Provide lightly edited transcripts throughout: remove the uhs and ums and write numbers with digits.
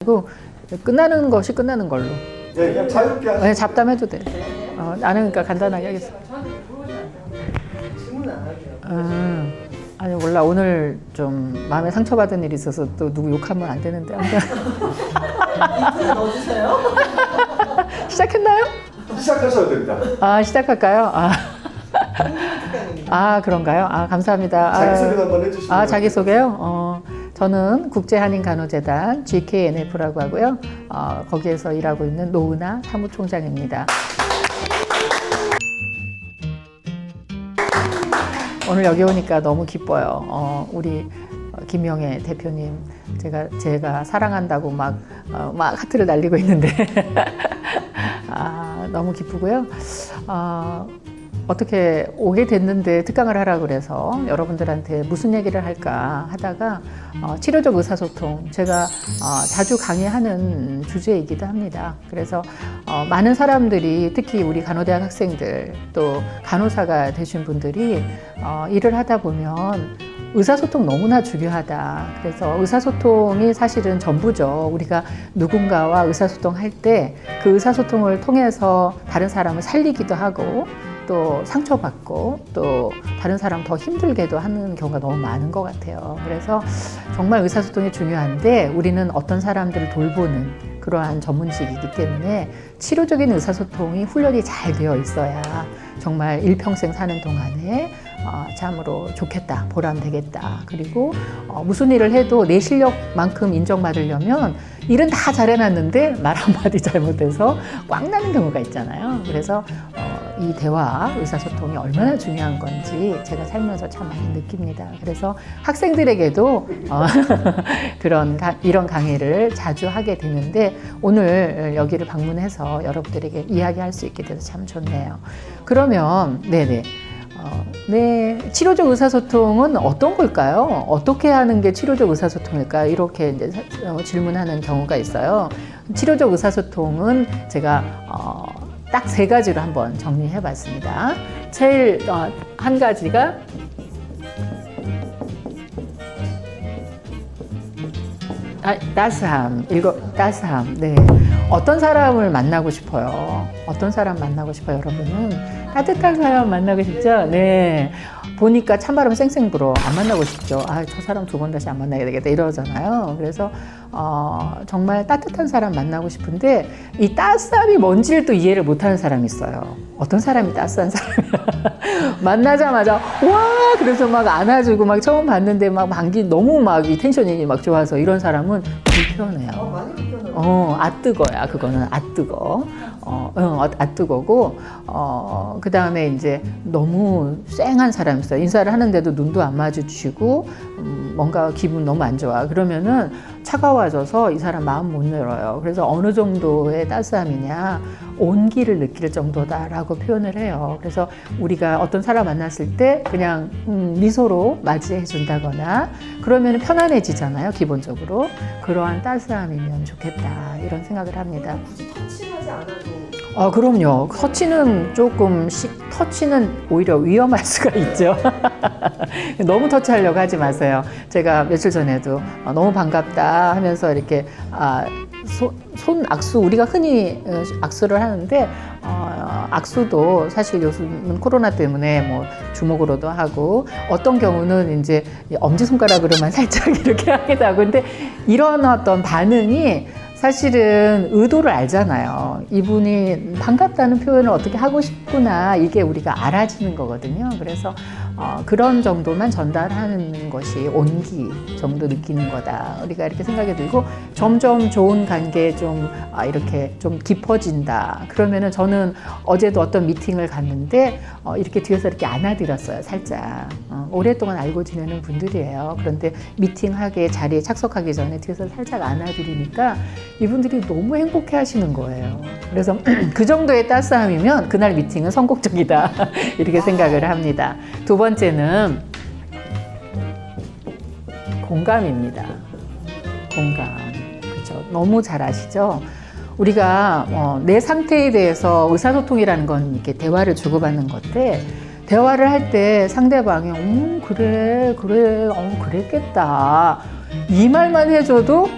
그리고 끝나는 것이 끝나는 걸로. 네, 그냥 자유롭게 하시죠. 네, 잡담해도 돼. 나는 그러니까 간단하게 하겠어. 저한테 물어보지 않아요. 질문 안 할게요. 아니 몰라, 오늘 좀 마음에 상처받은 일이 있어서 또 누구 욕하면 안 되는데. 힌트 넣어주세요. 시작했나요? 시작하셔도 됩니다. 시작할까요? 그런가요? 감사합니다. 자기소개 한번 해주시면. 자기소개요? 저는 국제한인간호재단 GKNF라고 하고요. 거기에서 일하고 있는 노은아 사무총장입니다. 오늘 여기 오니까 너무 기뻐요. 우리 김영애 대표님, 제가 사랑한다고 막 하트를 날리고 있는데 너무 기쁘고요. 어떻게 오게 됐는데 특강을 하라고 그래서 여러분들한테 무슨 얘기를 할까 하다가 치료적 의사소통, 제가 자주 강의하는 주제이기도 합니다. 그래서 많은 사람들이, 특히 우리 간호대학 학생들, 또 간호사가 되신 분들이 일을 하다 보면 의사소통 너무나 중요하다. 그래서 의사소통이 사실은 전부죠. 우리가 누군가와 의사소통할 때 그 의사소통을 통해서 다른 사람을 살리기도 하고, 또 상처받고, 또 다른 사람 더 힘들게도 하는 경우가 너무 많은 것 같아요. 그래서 정말 의사소통이 중요한데, 우리는 어떤 사람들을 돌보는 그러한 전문직이기 때문에 치료적인 의사소통이 훈련이 잘 되어 있어야 정말 일평생 사는 동안에 참으로 좋겠다, 보람되겠다. 그리고 무슨 일을 해도 내 실력만큼 인정받으려면 일은 다 잘해놨는데 말 한마디 잘못해서 꽝 나는 경우가 있잖아요. 그래서 이 대화, 의사소통이 얼마나 중요한 건지 제가 살면서 참 많이 느낍니다. 그래서 학생들에게도 이런 강의를 자주 하게 되는데, 오늘 여기를 방문해서 여러분들에게 이야기할 수 있게 돼서 참 좋네요. 그러면 치료적 의사소통은 어떤 걸까요? 어떻게 하는 게 치료적 의사소통일까요? 이렇게 이제 질문하는 경우가 있어요. 치료적 의사소통은 제가 딱 3가지로 한번 정리해 봤습니다. 제일 한 가지가 따스함. 따스함. 네. 어떤 사람을 만나고 싶어요? 어떤 사람 만나고 싶어요, 여러분은? 따뜻한 사람 만나고 싶죠? 네. 보니까 찬바람 쌩쌩 불어. 안 만나고 싶죠? 저 사람 2번 다시 안 만나야 되겠다. 이러잖아요. 그래서, 정말 따뜻한 사람 만나고 싶은데, 이 따스함이 뭔지를 또 이해를 못하는 사람이 있어요. 어떤 사람이 따스한 사람이야? 만나자마자, 와! 그래서 막 안아주고, 막 처음 봤는데 막 반기 너무 막 이 텐션이 막 좋아서, 이런 사람은 불편해요. 많이 불편해요. 뜨거야. 그거는 뜨거. 뜨거고, 그 다음에 이제 너무 쌩한 사람이 있어요. 인사를 하는데도 눈도 안 마주치고, 뭔가 기분 너무 안 좋아. 그러면은 차가워져서 이 사람 마음 못 열어요. 그래서 어느 정도의 따스함이냐, 온기를 느낄 정도다라고 표현을 해요. 그래서 우리가 어떤 사람 만났을 때 그냥 미소로 맞이해 준다거나 그러면 편안해지잖아요, 기본적으로. 그러한 따스함이면 좋겠다, 이런 생각을 합니다. 굳이 터치하지 않아도. 그럼요. 터치는 오히려 위험할 수가 있죠. 너무 터치하려고 하지 마세요. 제가 며칠 전에도 너무 반갑다 하면서 이렇게 손 악수, 우리가 흔히 악수를 하는데, 악수도 사실 요즘은 코로나 때문에 뭐 주먹으로도 하고, 어떤 경우는 이제 엄지손가락으로만 살짝 이렇게 하기도 하고, 근데 이런 어떤 반응이 사실은 의도를 알잖아요. 이분이 반갑다는 표현을 어떻게 하고 싶구나, 이게 우리가 알아지는 거거든요. 그래서 그런 정도만 전달하는 것이 온기 정도 느끼는 거다, 우리가 이렇게 생각이 들고, 점점 좋은 관계에 이렇게 좀 깊어진다. 그러면은 저는 어제도 어떤 미팅을 갔는데 이렇게 뒤에서 이렇게 안아드렸어요, 살짝. 오랫동안 알고 지내는 분들이에요. 그런데 미팅하게 자리에 착석하기 전에 뒤에서 살짝 안아드리니까 이분들이 너무 행복해 하시는 거예요. 그래서 그 정도의 따스함이면 그날 미팅은 성공적이다, 이렇게 생각을 합니다. 2번째는 공감입니다. 공감. 그렇죠. 너무 잘 아시죠? 우리가 내 상태에 대해서 의사소통이라는 건 이렇게 대화를 주고받는 건데, 대화를 할 때 상대방이 그래, 그랬겠다, 이 말만 해줘도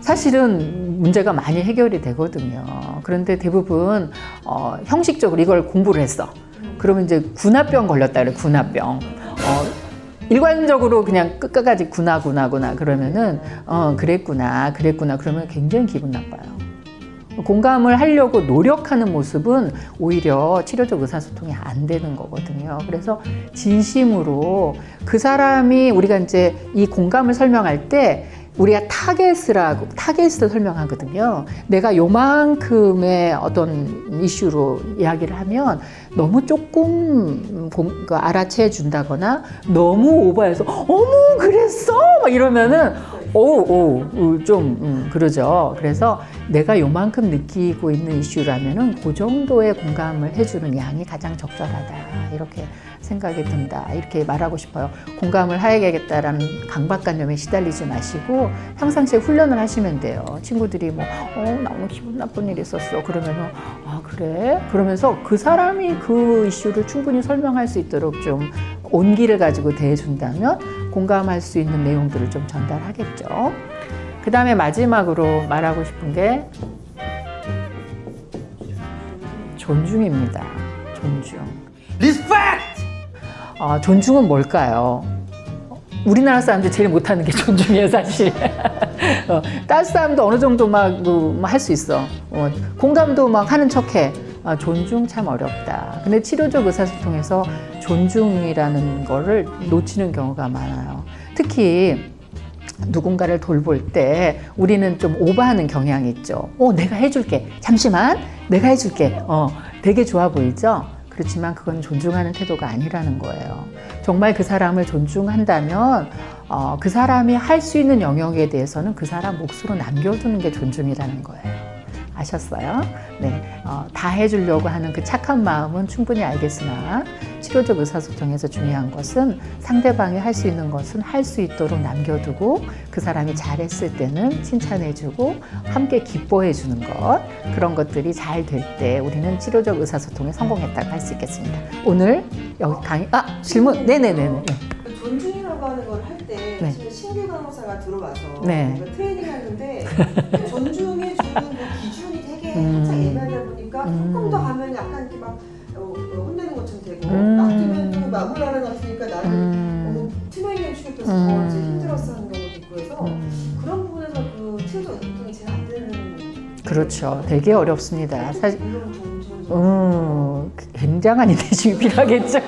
사실은 문제가 많이 해결이 되거든요. 그런데 대부분 형식적으로 이걸 공부를 했어. 그러면 이제 군화병 걸렸다 그래, 군화병. 일관적으로 그냥 끝까지 구나 그러면은 그랬구나 그러면 굉장히 기분 나빠요. 공감을 하려고 노력하는 모습은 오히려 치료적 의사소통이 안 되는 거거든요. 그래서 진심으로 그 사람이 우리가 이제 이 공감을 설명할 때 우리가 타겟을 설명하거든요. 내가 요만큼의 어떤 이슈로 이야기를 하면 너무 조금 알아채 준다거나 너무 오버해서 어머 그랬어? 막 이러면은 그러죠. 그래서 내가 요만큼 느끼고 있는 이슈라면은 그 정도의 공감을 해주는 양이 가장 적절하다. 이렇게 생각이 든다. 이렇게 말하고 싶어요. 공감을 해야겠다라는 강박관념에 시달리지 마시고 평상시에 훈련을 하시면 돼요. 친구들이 뭐, 나 오늘 기분 나쁜 일 있었어. 그러면은, 아, 그래? 그러면서 그 사람이 그 이슈를 충분히 설명할 수 있도록 좀 온기를 가지고 대해준다면 공감할 수 있는 내용들을 좀 전달하겠죠. 그 다음에 마지막으로 말하고 싶은 게 존중입니다. 존중. 리스펙트! 존중은 뭘까요? 우리나라 사람들이 제일 못하는 게 존중이에요, 사실. 다른 사람도 어느 정도 할 수 있어. 공감도 막 하는 척해. 존중 참 어렵다. 근데 치료적 의사소통에서 존중이라는 거를 놓치는 경우가 많아요. 특히 누군가를 돌볼 때 우리는 좀 오버하는 경향이 있죠. 내가 해줄게. 잠시만, 내가 해줄게. 되게 좋아 보이죠? 그렇지만 그건 존중하는 태도가 아니라는 거예요. 정말 그 사람을 존중한다면 그 사람이 할 수 있는 영역에 대해서는 그 사람 몫으로 남겨두는 게 존중이라는 거예요. 아셨어요? 네, 다 해주려고 하는 그 착한 마음은 충분히 알겠으나 치료적 의사소통에서 중요한 것은 상대방이 할 수 있는 것은 할 수 있도록 남겨두고 그 사람이 잘했을 때는 칭찬해주고 함께 기뻐해주는 것, 그런 것들이 잘 될 때 우리는 치료적 의사소통에 성공했다고 할 수 있겠습니다. 오늘 여기 강의 질문 네네네. 그 존중이라고 하는 걸 할 때 네. 신규 간호사가 들어와서 네. 내가 트레이닝 하는데 존중해 주는 그 기준이 되게 항상 애매하다 보니까 조금 더 가면 약간 이렇게 막 혼내는 것처럼 되고 놔두면 또 마구라는 것 같으니까 나는 트레이닝 시켰더니 더 이제 힘들었어 하는 경우도 있고 해서 그런 부분에서 그 치료적 의사소통이 잘 안 되는. 그렇죠. 되게 어렵습니다. 사실 이런 존중을 굉장한 인내심이 필요하겠죠.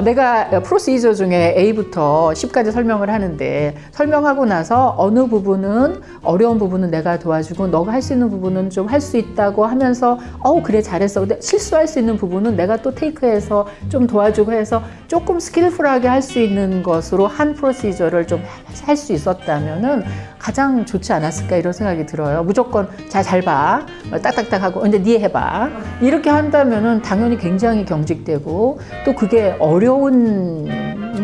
내가 프로시저 중에 A부터 10까지 설명을 하는데 설명하고 나서 어느 부분은 어려운 부분은 내가 도와주고 너가 할 수 있는 부분은 좀 할 수 있다고 하면서 그래 잘했어. 근데 실수할 수 있는 부분은 내가 또 테이크해서 좀 도와주고 해서 조금 스킬풀하게 할 수 있는 것으로 한 프로시저를 좀 할 수 있었다면은 가장 좋지 않았을까 이런 생각이 들어요. 무조건 잘 봐. 딱딱딱 하고 근데 네 해봐. 이렇게 한다면은 당연히 굉장히 경직되고 또 그게 어려운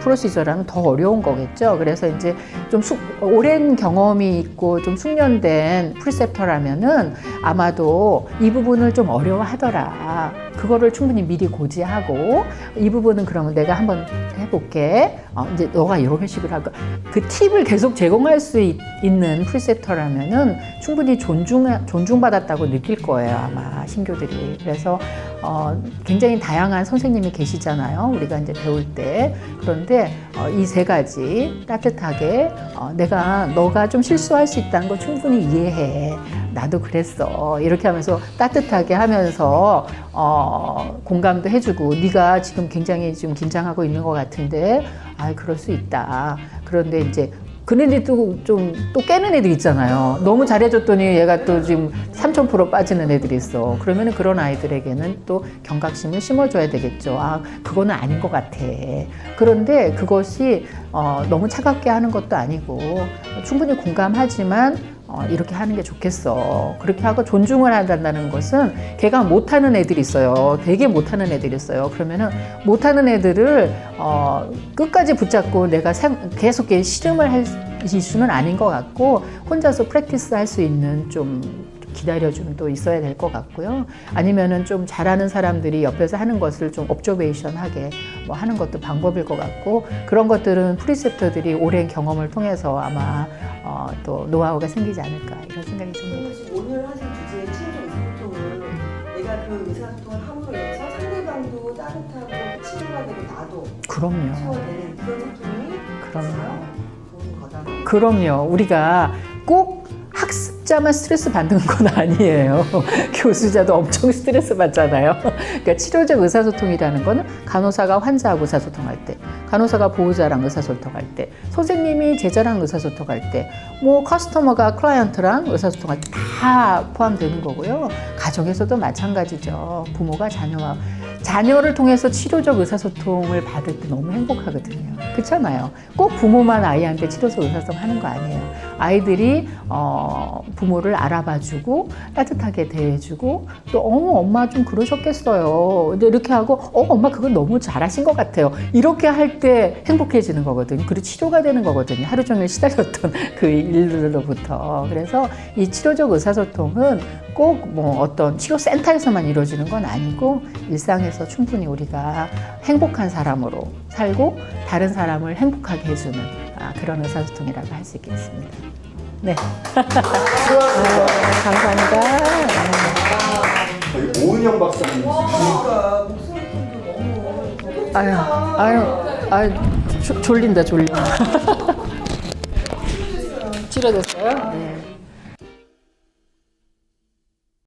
프로시저라면 더 어려운 거겠죠. 그래서 이제 좀 오랜 경험이 있고 좀 숙련된 프리셉터라면은 아마도 이 부분을 좀 어려워하더라. 그거를 충분히 미리 고지하고 이 부분은 그러면 내가 한번 해볼게. 이제 너가 이런 식으로 하고 그 팁을 계속 제공할 수 있는 프리셉터라면은 충분히 존중받았다고 느낄 거예요. 아마 신교들이. 그래서 굉장히 다양한 선생님이 계시잖아요. 우리가 이제 배울 때. 그런데 이 세 가지 따뜻하게 너가 좀 실수할 수 있다는 거 충분히 이해해. 나도 그랬어. 이렇게 하면서 따뜻하게 하면서 공감도 해주고 네가 지금 굉장히 지금 긴장하고 있는 것 같은데 그럴 수 있다. 그런데 이제 그네들도 좀 또 깨는 애들 있잖아요. 너무 잘해줬더니 얘가 또 지금 3000% 빠지는 애들이 있어. 그러면은 그런 아이들에게는 또 경각심을 심어줘야 되겠죠. 그거는 아닌 것 같아. 그런데 그것이 너무 차갑게 하는 것도 아니고 충분히 공감하지만 이렇게 하는 게 좋겠어. 그렇게 하고 존중을 한다는 것은 걔가 못하는 애들이 있어요. 되게 못하는 애들이 있어요. 그러면은 못하는 애들을 끝까지 붙잡고 내가 계속 씨름을 할 이슈는 아닌 것 같고 혼자서 프랙티스 할 수 있는 좀 기다려주는 또 있어야 될 것 같고요. 아니면은 좀 잘하는 사람들이 옆에서 하는 것을 좀 옵저베이션하게 뭐 하는 것도 방법일 것 같고, 그런 것들은 프리셉터들이 오랜 경험을 통해서 아마 또 노하우가 생기지 않을까 이런 생각이 듭니다. 지금 오늘 하신 주제의 치료적 의사소통은 내가 그 의사소통을 함으로 인해서 상대방도 따뜻하고 치료가 되고 나도 그럼요. 치료되는 그런 소통이 그럼요. 좋은 거다. 그럼요. 우리가 꼭 학습자만 스트레스 받는 건 아니에요. 교수자도 엄청 스트레스 받잖아요. 그러니까 치료적 의사소통이라는 거는 간호사가 환자하고 의사소통할 때, 간호사가 보호자랑 의사소통할 때, 선생님이 제자랑 의사소통할 때, 뭐 커스터머가 클라이언트랑 의사소통할 때 다 포함되는 거고요. 가정에서도 마찬가지죠. 부모가 자녀를 통해서 치료적 의사소통을 받을 때 너무 행복하거든요. 그렇잖아요. 꼭 부모만 아이한테 치료적 의사소통 하는 거 아니에요. 아이들이 부모를 알아봐주고 따뜻하게 대해주고 또 엄마 좀 그러셨겠어요. 이렇게 하고 엄마 그건 너무 잘하신 것 같아요. 이렇게 할 때 행복해지는 거거든요. 그리고 치료가 되는 거거든요. 하루 종일 시달렸던 그 일로부터. 그래서 이 치료적 의사소통은 꼭 뭐 어떤 치료센터에서만 이루어지는 건 아니고 일상에서 충분히 우리가 행복한 사람으로 살고 다른 사람을 행복하게 해주는 그런 의사소통이라고 할 수 있겠습니다. 네. 감사합니다. 저희 오은영 박사님. 그러니까 목소리 톤도 너무 아유, 졸린다, 졸려. 치료됐어요? 네.